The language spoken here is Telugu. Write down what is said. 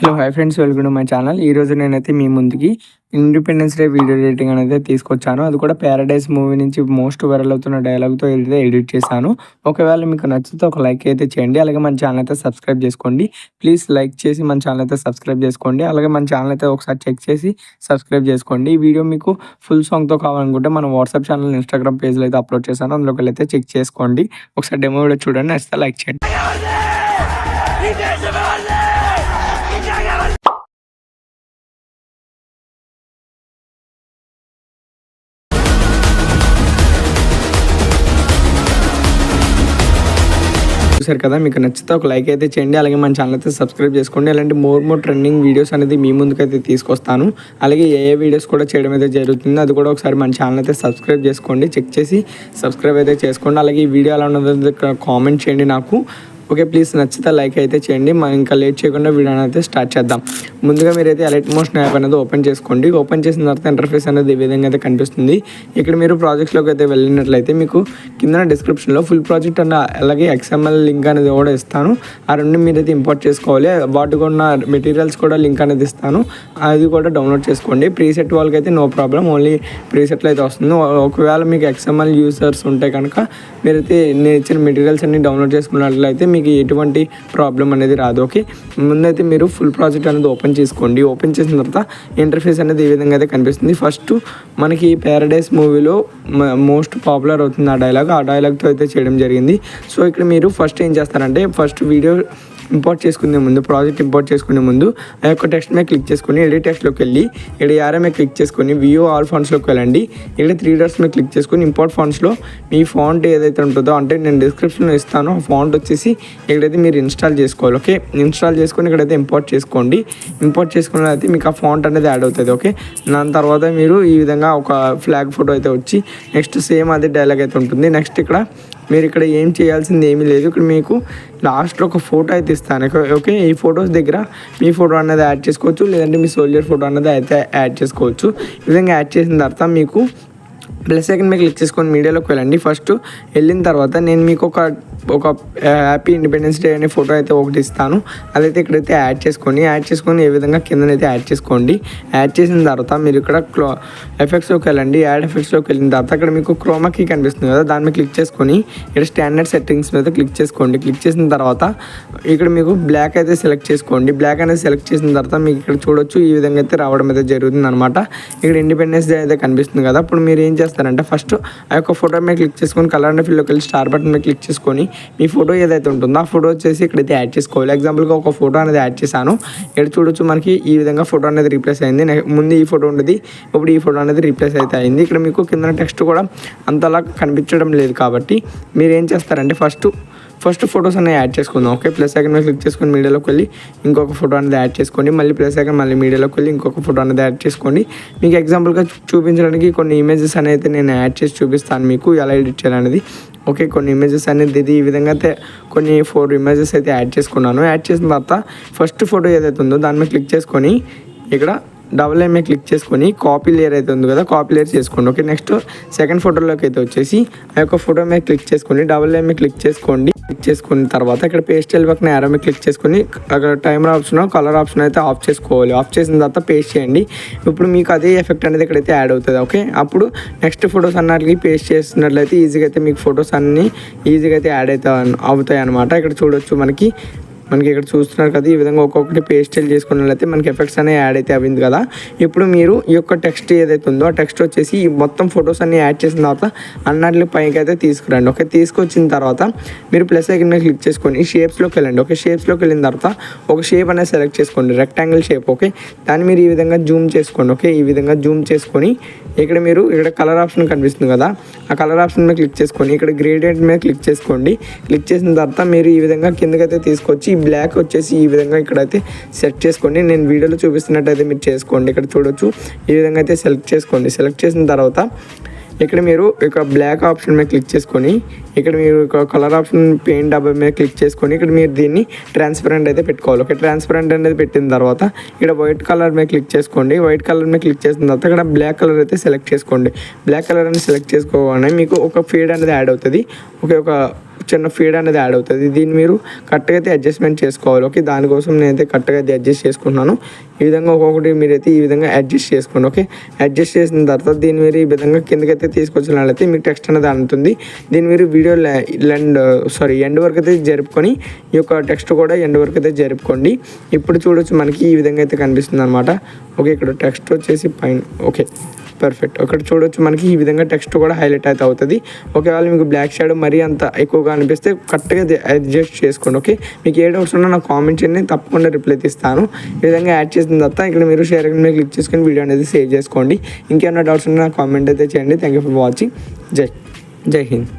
Hello hi friends, welcome to my channel. ఈరోజు నేనైతే మీ ముందుకి ఇండిపెండెన్స్ డే వీడియో ఎడిటింగ్ అనేది తీసుకొచ్చాను. అది కూడా ప్యారడైజ్ మూవీ నుంచి మోస్ట్ వైరల్ అవుతున్న డైలాగ్తో అయితే ఎడిట్ చేశాను. ఒకవేళ మీకు నచ్చితే ఒక లైక్ అయితే చేయండి. అలాగే మన ఛానల్ అయితే సబ్స్క్రైబ్ చేసుకోండి. ప్లీజ్ లైక్ చేసి మన ఛానల్ అయితే సబ్స్క్రైబ్ చేసుకోండి. అలాగే మన ఛానల్ అయితే ఒకసారి చెక్ చేసి సబ్స్క్రైబ్ చేసుకోండి. ఈ వీడియో మీకు ఫుల్ సాంగ్తో కావాలనుకుంటే మన వాట్సాప్ ఛానల్, ఇన్స్టాగ్రామ్ పేజ్లో అయితే అప్లోడ్ చేశాను. అందులోకి అయితే చెక్ చేసుకోండి. ఒకసారి డెమో వీడియో చూడండి, నచ్చితే లైక్ చేయండి. చూసారు కదా, మీకు నచ్చితే ఒక లైక్ అయితే చేయండి. అలాగే మన ఛానల్ అయితే సబ్స్క్రైబ్ చేసుకోండి. అలాంటి మోర్ ట్రెండింగ్ వీడియోస్ అనేది మీ ముందుకైతే తీసుకొస్తాను. అలాగే ఏ వీడియోస్ కూడా చేయడం అయితే జరుగుతుంది, అది కూడా ఒకసారి మన ఛానల్ అయితే సబ్స్క్రైబ్ చేసుకోండి. చెక్ చేసి సబ్స్క్రైబ్ అయితే చేసుకోండి. అలాగే ఈ వీడియో ఎలా ఉన్నదో కామెంట్ చేయండి నాకు. ఓకే, ప్లీజ్ నచ్చితే లైక్ అయితే చేయండి. మనం ఇంకా లేట్ చేయకుండా వీడియోని అయితే స్టార్ట్ చేద్దాం. ముందుగా మీరైతే అలైట్ మోషన్ యాప్ అనేది ఓపెన్ చేసుకోండి. ఓపెన్ చేసిన తర్వాత ఇంటర్ఫేస్ అనేది ఈ విధంగా అయితే కనిపిస్తుంది. ఇక్కడ మీరు ప్రాజెక్ట్స్లోకి అయితే వెళ్ళినట్లయితే మీకు కింద డిస్క్రిప్షన్లో ఫుల్ ప్రాజెక్ట్ అన్న అలాగే XML లింక్ అనేది కూడా ఇస్తాను. ఆ రెండు మీరైతే ఇంపోర్ట్ చేసుకోవాలి. వాటికి ఉన్న మెటీరియల్స్ కూడా లింక్ అనేది ఇస్తాను, అది కూడా డౌన్లోడ్ చేసుకోండి. ప్రీసెట్ వాళ్ళకి అయితే నో ప్రాబ్లం, ఓన్లీ ప్రీసెట్లో అయితే వస్తుంది. ఒకవేళ మీకు XML యూజర్స్ ఉంటే కనుక మీరైతే నేను ఇచ్చిన మెటీరియల్స్ అన్ని డౌన్లోడ్ చేసుకున్నట్లయితే మీకు ఎటువంటి ప్రాబ్లం అనేది రాదు. ఓకే, ముందైతే మీరు ఫుల్ ప్రాజెక్ట్ అనేది ఓపెన్ చేసుకోండి. ఓపెన్ చేసిన తర్వాత ఇంటర్ఫేస్ అనేది ఈ విధంగా అయితే కనిపిస్తుంది. ఫస్ట్ మనకి ప్యారడైజ్ మూవీలో మోస్ట్ పాపులర్ అవుతుంది ఆ డైలాగ్తో అయితే చేయడం జరిగింది. సో ఇక్కడ మీరు ఫస్ట్ ఏం చేస్తారంటే, ఫస్ట్ వీడియో ఇంపోర్ట్ చేసుకునే ముందు, ప్రాజెక్ట్ ఇంపోర్ట్ చేసుకునే ముందు ఆ యొక్క టెక్స్ట్ మీద క్లిక్ చేసుకొని ఎడిట్ టెక్స్ట్లోకి వెళ్ళి ఇక్కడ ఆర్ఎంఏ క్లిక్ చేసుకొని వ్యూ ఆల్ ఫాంట్స్లోకి వెళ్ళండి. ఇక్కడ 3 డాట్స్ మీద క్లిక్ చేసుకొని ఇంపోర్ట్ ఫాంట్స్లో మీ ఫాంట్ ఏదైతే ఉంటుందో, అంటే నేను డిస్క్రిప్షన్లో ఇస్తాను ఆ ఫాంట్ వచ్చేసి ఇక్కడైతే మీరు ఇన్స్టాల్ చేసుకోవాలి. ఓకే, ఇన్స్టాల్ చేసుకొని ఇక్కడైతే ఇంపోర్ట్ చేసుకోండి. ఇంపోర్ట్ చేసుకున్నట్లయితే మీకు ఆ ఫాంట్ అనేది యాడ్ అవుతుంది. ఓకే, దాని తర్వాత మీరు ఈ విధంగా ఒక ఫ్లాగ్ ఫోటో అయితే వచ్చి నెక్స్ట్ సేమ్ అదే డైలాగ్ అయితే ఉంటుంది. నెక్స్ట్ ఇక్కడ మీరు ఇక్కడ ఏం చేయాల్సింది ఏమీ లేదు. ఇక్కడ మీకు లాస్ట్లో ఒక ఫోటో అయితే ఇస్తాను. ఓకే, ఈ ఫొటోస్ దగ్గర మీ ఫోటో అనేది యాడ్ చేసుకోవచ్చు, లేదంటే మీ సోల్జర్ ఫోటో అనేది అయితే యాడ్ చేసుకోవచ్చు. ఈ విధంగా యాడ్ చేసిన తర్వాత మీకు ప్లస్ ఐకాన్ మీద క్లిక్ చేసుకొని మీడియాలోకి వెళ్ళండి. ఫస్ట్ వెళ్ళిన తర్వాత నేను మీకు ఒక హ్యాపీ ఇండిపెండెన్స్ డే అనే ఫోటో అయితే ఒకటి ఇస్తాను. అదైతే ఇక్కడైతే యాడ్ చేసుకొని ఏ విధంగా కిందనైతే యాడ్ చేసుకోండి. యాడ్ చేసిన తర్వాత మీరు ఇక్కడ ఎఫెక్ట్స్లోకి వెళ్ళండి. యాడ్ ఎఫెక్ట్స్లోకి వెళ్ళిన తర్వాత అక్కడ మీకు క్రోమాకి కనిపిస్తుంది కదా, దాని మీద క్లిక్ చేసుకొని ఇక్కడ స్టాండర్డ్ సెట్టింగ్స్ మీద క్లిక్ చేసుకోండి. క్లిక్ చేసిన తర్వాత ఇక్కడ మీకు బ్లాక్ అయితే సెలెక్ట్ చేసుకోండి. బ్లాక్ అనేది సెలెక్ట్ చేసిన తర్వాత మీకు ఇక్కడ చూడొచ్చు ఈ విధంగా అయితే రావడం అయితే జరుగుతుంది అనమాట. ఇక్కడ ఇండిపెండెన్స్ డే అయితే కనిపిస్తుంది కదా. అప్పుడు మీరు ఏం చేస్తారంటే, ఫస్ట్ ఆ యొక్క ఫోటో మీద క్లిక్ చేసుకొని కలర్ అండ్ ఫిల్లోకి వెళ్ళి స్టార్ బటన్ మీద క్లిక్ చేసుకొని మీ ఫోటో ఏదైతే ఉంటుందో ఆ ఫోటో వచ్చేసి ఇక్కడైతే యాడ్ చేసుకోవాలి. ఎగ్జాంపుల్గా ఒక ఫోటో అనేది యాడ్ చేశాను. ఇక్కడ చూడొచ్చు మనకి ఈ విధంగా ఫోటో అనేది రీప్లేస్ అయింది. ముందు ఈ ఫోటో ఉండేది, ఇప్పుడు ఈ ఫోటో అనేది రీప్లేస్ అయితే అయింది. ఇక్కడ మీకు కింద టెక్స్ట్ కూడా అంతలా కనిపించడం లేదు కాబట్టి మీరు ఏం చేస్తారంటే ఫస్ట్ ఫొటోస్ అనేది యాడ్ చేసుకుందాం. ఓకే, ప్లస్ ఐకాన్ మీద క్లిక్ చేసుకొని మీడియాలోకి వెళ్ళి ఇంకొక ఫోటో అనేది యాడ్ చేసుకోండి. మళ్ళీ ప్లస్ ఐకాన్ మళ్ళీ మీడియాలోకి వెళ్ళి ఇంకొక ఫోటో అనేది యాడ్ చేసుకోండి. మీకు ఎగ్జాంపుల్గా చూపించడానికి కొన్ని ఇమేజెస్ అనేది నేను యాడ్ చేసి చూపిస్తాను మీకు ఎలా ఎడిట్ చేయాలనేది. ఓకే, కొన్ని ఇమేజెస్ అనేది ఈ విధంగా అయితే కొన్ని 4 ఇమేజెస్ అయితే యాడ్ చేసుకున్నాను. యాడ్ చేసిన తర్వాత ఫస్ట్ ఫోటో ఏదైతే ఉందో దాని మీద క్లిక్ చేసుకొని ఇక్కడ AA క్లిక్ చేసుకొని కాపీ లేయర్ అయితే ఉంది కదా, కాపీ లేయర్ చేసుకోండి. ఓకే, నెక్స్ట్ సెకండ్ ఫోటోలోకి అయితే వచ్చేసి ఆ యొక్క ఫోటో మీద క్లిక్ చేసుకొని AA క్లిక్ చేసుకోండి. క్లిక్ చేసుకున్న తర్వాత ఇక్కడ పేస్టల్ పక్కన యారో మీద క్లిక్ చేసుకొని అక్కడ టైమర్ ఆప్షన్, కలర్ ఆప్షన్ అయితే ఆఫ్ చేసుకోవాలి. ఆఫ్ చేసిన తర్వాత పేస్ట్ చేయండి. ఇప్పుడు మీకు అదే ఎఫెక్ట్ అనేది ఇక్కడైతే యాడ్ అవుతుంది. ఓకే, అప్పుడు నెక్స్ట్ ఫొటోస్ అన్నిటికీ పేస్ట్ చేసినట్లయితే ఈజీగా అయితే మీకు ఫొటోస్ అన్నీ ఈజీగా అయితే యాడ్ అవుతాయి అనమాట. ఇక్కడ చూడొచ్చు మనకి ఇక్కడ చూస్తున్నారు కదా, ఈ విధంగా ఒక్కొక్కటి పేస్టల్ చేసుకున్నట్లయితే మనకి ఎఫెక్ట్స్ అనేవి యాడ్ అయితే అయింది కదా. ఇప్పుడు మీరు ఈ యొక్క టెక్స్ట్ ఏదైతే ఉందో ఆ టెక్స్ట్ వచ్చేసి మొత్తం ఫొటోస్ అన్ని యాడ్ చేసిన తర్వాత అన్నిటిని పైకి అయితే తీసుకురండి. ఓకే, తీసుకొచ్చిన తర్వాత మీరు ప్లస్ ఐకాన్ మీద క్లిక్ చేసుకొని షేప్స్లోకి వెళ్ళండి. ఓకే, షేప్స్లోకి వెళ్ళిన తర్వాత ఒక షేప్ అనేది సెలెక్ట్ చేసుకోండి, రెక్టాంగిల్ షేప్. ఓకే, దాన్ని మీరు ఈ విధంగా జూమ్ చేసుకోండి. ఓకే, ఈ విధంగా జూమ్ చేసుకొని ఇక్కడ కలర్ ఆప్షన్ కనిపిస్తుంది కదా, ఆ కలర్ ఆప్షన్ మీద క్లిక్ చేసుకొని ఇక్కడ గ్రేడియంట్ మీద క్లిక్ చేసుకోండి. క్లిక్ చేసిన తర్వాత మీరు ఈ విధంగా కిందకైతే తీసుకొచ్చి ఈ బ్లాక్ వచ్చేసి ఈ విధంగా ఇక్కడైతే సెట్ చేసుకోండి. నేను వీడియోలో చూపిస్తున్నట్టయితే మీరు చేసుకోండి. ఇక్కడ చూడొచ్చు ఈ విధంగా అయితే సెలెక్ట్ చేసుకోండి. సెలెక్ట్ చేసిన తర్వాత ఇక్కడ మీరు ఇక్కడ బ్లాక్ ఆప్షన్ మీద క్లిక్ చేసుకొని ఇక్కడ మీరు కలర్ ఆప్షన్ పెయింట్ డబ్బా మీద క్లిక్ చేసుకొని ఇక్కడ మీరు దీన్ని ట్రాన్స్పరెంట్ అయితే పెట్టుకోవాలి. ఓకే, ట్రాన్స్పరెంట్ అనేది పెట్టిన తర్వాత ఇక్కడ వైట్ కలర్ మీద క్లిక్ చేసుకోండి. వైట్ కలర్ మీద క్లిక్ చేసిన తర్వాత ఇక్కడ బ్లాక్ కలర్ అయితే సెలెక్ట్ చేసుకోండి. బ్లాక్ కలర్ అనేది సెలెక్ట్ చేసుకోగానే మీకు ఒక ఫేడ్ అనేది యాడ్ అవుతుంది. ఒక చిన్న ఫీడ్ అనేది యాడ్ అవుతుంది. దీన్ని మీరు కరెక్ట్గా అయితే అడ్జస్ట్మెంట్ చేసుకోవాలి. ఓకే, దానికోసం నేనైతే కరెక్ట్గా అయితే అడ్జస్ట్ చేసుకుంటున్నాను. ఈ విధంగా ఒక్కొక్కటి మీరైతే ఈ విధంగా అడ్జస్ట్ చేసుకోండి. ఓకే, అడ్జస్ట్ చేసిన తర్వాత దీన్ని మీరు ఈ విధంగా కిందకైతే తీసుకొచ్చినట్లయితే మీకు టెక్స్ట్ అనేది అందుతుంది. దీన్ని మీరు వీడియో ఎండ్ వరకు అయితే జరుపుకొని ఈ యొక్క టెక్స్ట్ కూడా ఎండ్ వరకు అయితే జరుపుకోండి. ఇప్పుడు చూడొచ్చు మనకి ఈ విధంగా అయితే కనిపిస్తుంది అనమాట. ఓకే, ఇక్కడ టెక్స్ట్ వచ్చేసి పైన. Okay, perfect. ఒకటి చూడొచ్చు మనకి ఈ విధంగా టెక్స్ట్ కూడా హైలైట్ అయితే అవుతుంది. ఒకవేళ మీకు బ్లాక్ షాడో మరీ అంత ఎక్కువగా అనిపిస్తే కరెక్ట్గా అడ్జస్ట్ చేసుకోండి. ఓకే, మీకు ఏ డౌట్స్ ఉన్నా నాకు కామెంట్ చేయండి, తప్పకుండా రిప్లై ఇస్తాను. ఈ విధంగా యాడ్ చేసిన తర్వాత ఇక్కడ మీరు షేర్ మీద క్లిక్ చేసుకొని వీడియో అనేది సేవ్ చేసుకోండి. ఇంకేమైనా డౌట్స్ ఉన్నా నాకు కామెంట్ అయితే చేయండి. Thank you for watching. జై హింద్.